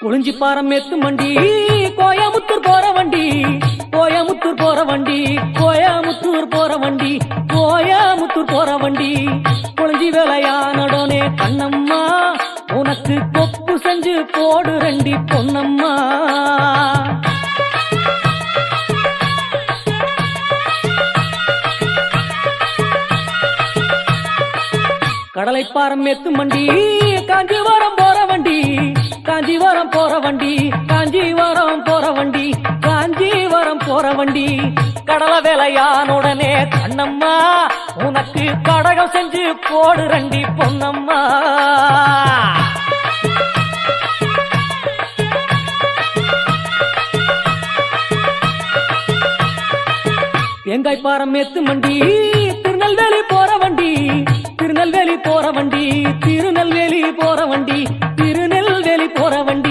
குறிஞ்சிப்பாரம் maths மண்டி கோயமுத்தூர் போற வண்டி கோயமுத்தூர் போற வண்டி கோயமுத்தூர் போற வண்டி கோயமுத்தூர் போற வண்டி குளிஞ்சி வேலையானடனே கண்ணம்மா உனக்கு கொப்பு செஞ்சு போடு ரெண்டி பொன்னம்மா கடலைப்பாரம் மேத்து மண்டி காஞ்சிபுரம் போற வண்டி காஞ்சிபுரம் போற வண்டி காஞ்சிபுரம் போற வண்டி காஞ்சிபுரம் போற வண்டி கடலை வேலையானுடனே கண்ணம்மா உனக்கு கடகம் செஞ்சு போடு ரெண்டி பொன்னம்மா தேங்காய்பாரம் மேத்து மண்டி திருநெல்வேலி போற வண்டி திருநெல்வேலி போற வண்டி திருநெல்வேலி போற வண்டி திருநெல்வேலி போற வண்டி